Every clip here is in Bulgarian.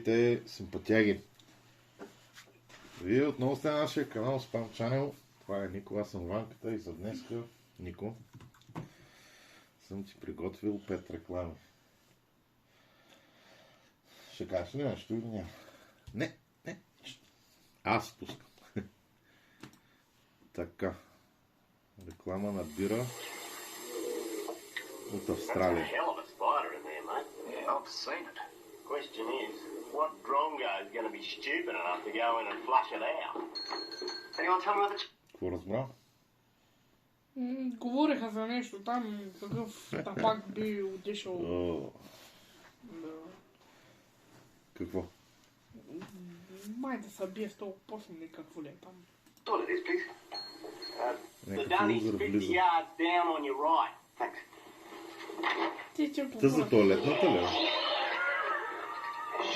Здравейте, симпатяги! Вие отново сте на нашия канал Spam Channel. Това е Нико, аз съм Ванката и за днеска, Нико, съм ти приготвил 5 реклами. Ще кажеш ли нещо или няма? Не. Аз пускам. Така. Реклама на бира от Австралия. Question is, what drongo is going to be stupid enough to go in and flush it out? Anyone tell me what the... Какво разбра? Говореха за нещо там, какъв тапак би отишъл. Да. Какво? Май да се бие с толкова после или какво ли е там. What it is, please? The Някакъв dunny's лузър 50 влиза. yards down on your right. Thanks. Ти че Та за туалетната ли?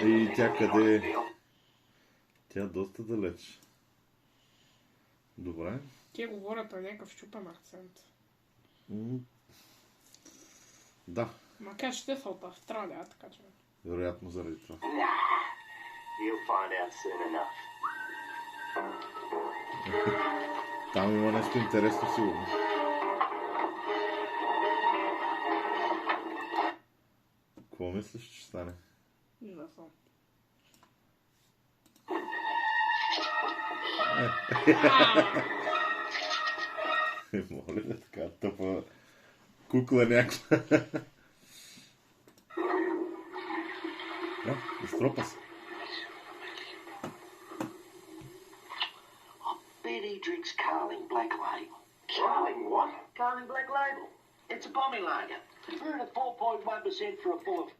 И тя къде е? Тя доста далеч. Добре. Те говорят на някакъв щупен акцент. Да, Макар че те са от Австралия, така че... вероятно заради това. You'll find out soon enough. Там има нещо интересно сигурно. Какво мислиш, че ще стане? Не знам. Моля ли, така тъпа кукла някаква. Изтропа се. I bet he drinks Carling Black Label. Carling what? Carling Black Label. It's a bombing lager. Brewed at 4.1% for a full of...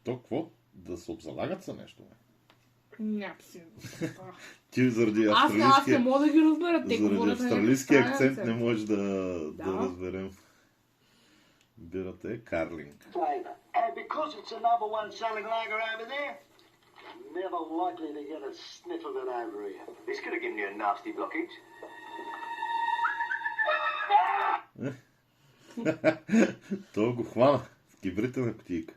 То какво? Да се обзалагат за нещо? Нямам си. Ти заради Аз не австралийския... мога да ги разбера. Те Заради говорят на австралийския някакъв акцент не може да Да. разберем. Бирата е Карлинг. Flavor. And because it's the number one selling lager over there, never likely to get a sniff of it over here. This could have given you a nasty blockage. Той го хвана в кибрите на кутийка.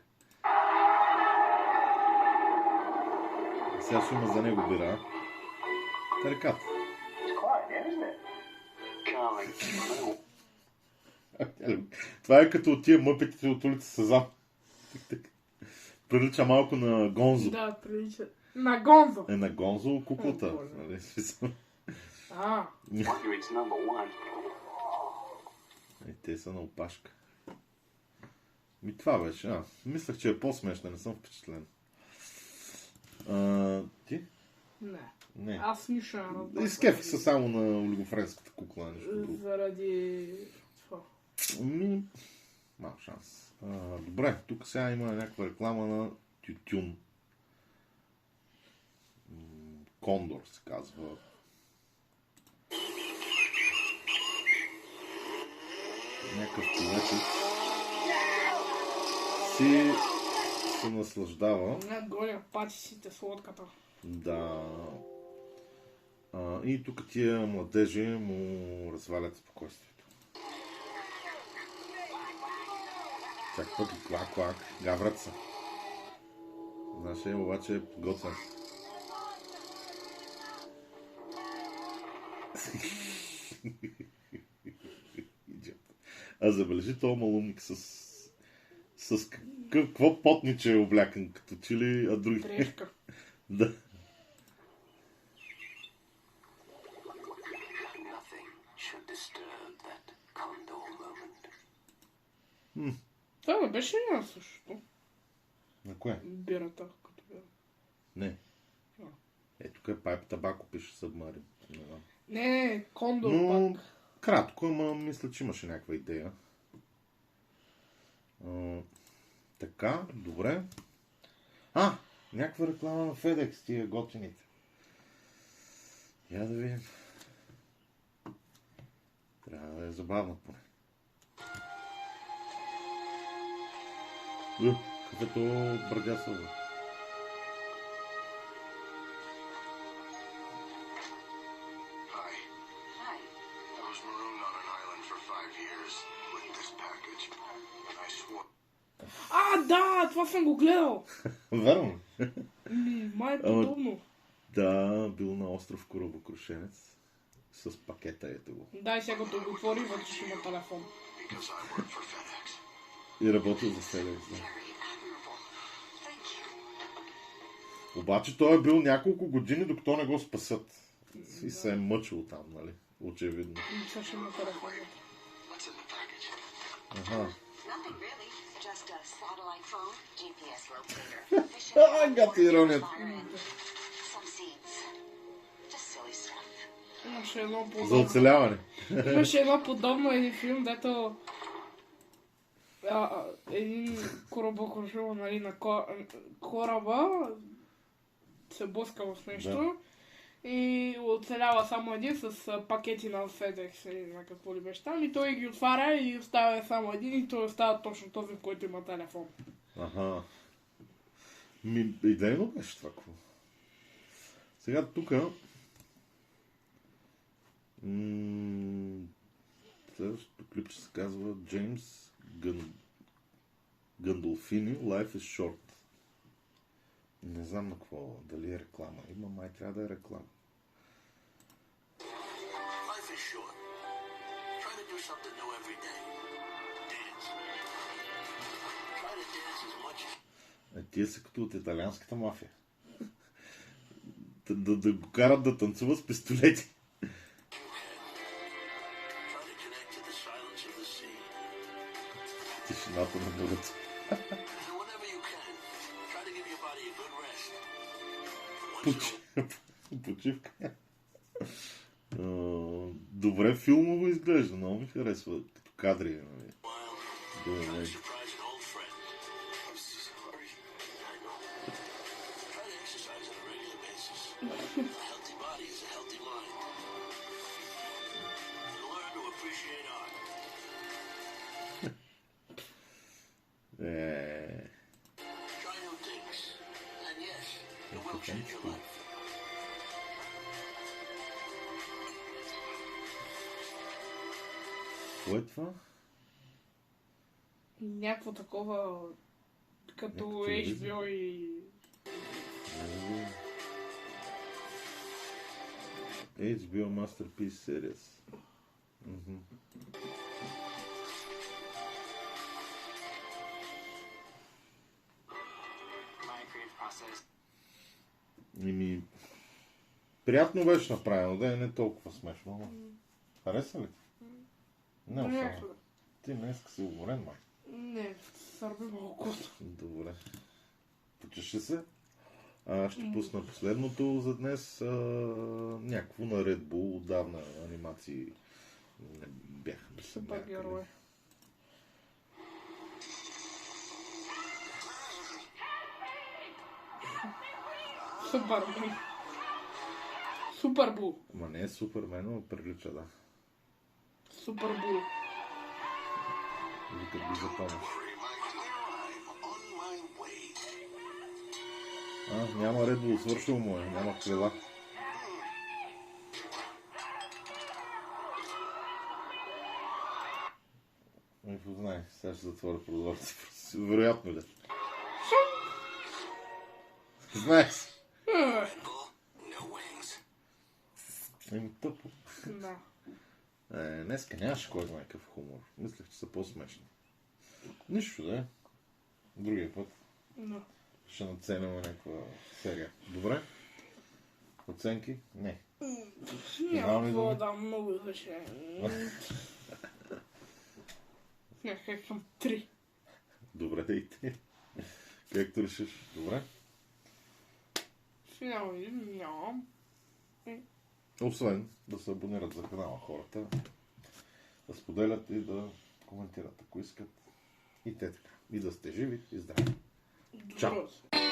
Сега ще има за него бира. Тарикат. It's quiet now, isn't it? Carling. Това е като от тия мъпетите от улица Сезам. Прилича малко на Гонзо. Да, прилича. На Гонзо. Е, на Гонзо куклата. О, Боже. Нали, смисъл. Wonder it's number one. Те са на опашка. Това беше. Мислех, че е по-смешна, не съм впечатлен. Ти? Не. Аз нищо не разбрах. Изкефих се само на олигофренската кукла, нещо друго. Заради това. Малко шанс. Добре, тук сега има някаква реклама на тютюн. Кондор се казва. Някакъв човечец си се наслаждава. Гоня патисите с лодката. Да. И тук тия младежи му развалят спокойствието. Чак пък и клак, гаврат се. Знаеш ли, обаче е готвен. А забележи този малумник с какво потниче е облякан, като че ли, а други... Трешка. Да. Nothing should disturb that condor moment. Това не беше ли на същото? На кое? Бирата, като бира. Не. Тук е пайп табако, пише Submarine. Не, Кондор Но пак. кратко, ама мисля, че имаше някаква идея. Така, добре. Някаква реклама на FedEx, тия готините. Я да видим. Трябва да е забавна поне. Кафето бъргасало. Hi. Hi. I was marooned on an island for 5 years with this package. I swore... Да, това съм го гледал. Верно. Май е подобно. Да, бил на остров Корабокрушенец. С пакета, ето го. Да, и сега като го отвори, вътре ще има телефон. И работил за FedEx, да. Обаче той е бил няколко години, докато не го спасат. И се е мъчил там, нали? Очевидно. И сега ще има телефон. Аха. Гати иронията. Имаше едно За подобно. оцеляване. Имаше едно подобно един филм, дето един корабокрушил, нали, на кораба се блъска в нещо и оцелява само един с пакети на FedEx или на какво ли беше там и той ги отваря и оставя само един и той остава точно този, в който има телефон. Аха. Идейно беше това. Сега тук следващото клипче се казва Джеймс Гандолфини Life is Short. Не знам на какво, дали е реклама. Има, май трябва да е реклама. Life is short. Try to do something new every day. Dance. Try to dance as much as... Тия са като от италианската мафия. Да го карат да танцува с пистолети. Try to connect to the silence of the sea. Тишината на морето. And whenever you can, try to give your body a good rest. And once in a Почивка. Добре филмово изглежда, много ми харесва като кадри. Нали. while, Добре. try to surprise an old friend. I'm sorry. I know. Try to exercise on a regular basis. A healthy body is a healthy mind. And learn to appreciate art. Try new things. And yes, it will change your life. Кое е това? Някакво такова като HBO и... HBO Masterpiece Series. Приятно беше направено, да е не толкова смешно. Но... Хареса ли? Не, особено. Ти днес си уморен, май. Не, сърби малко. Добре. Почеши се. Ще пусна последното за днес. Някакво на Red Bull. Отдавна анимации не бяха да се Супергерой. Супермен. Супербул. Ма не е Супермен, но прилича, да. Супербул. Викат ги за помощ. Няма Red Bull, свършил му е, няма крила. Не познай, сега ще затворя прозореца. Вероятно ли? Знаеш. Тъпо. Да. Днеска нямаше кой знае какъв хумор. Мислех, че са по-смешни. Нищо, да е. Другия път Да. ще наценим някаква серия. Добре? Оценки? Не. Няма какво да много беше. Някак към 3. Добре, да и ти. Както решиш. Добре? Финал нямам. Освен да се абонират за канала хората, да споделят и да коментират, ако искат. И те така. И да сте живи и здрави. Чао! Добре.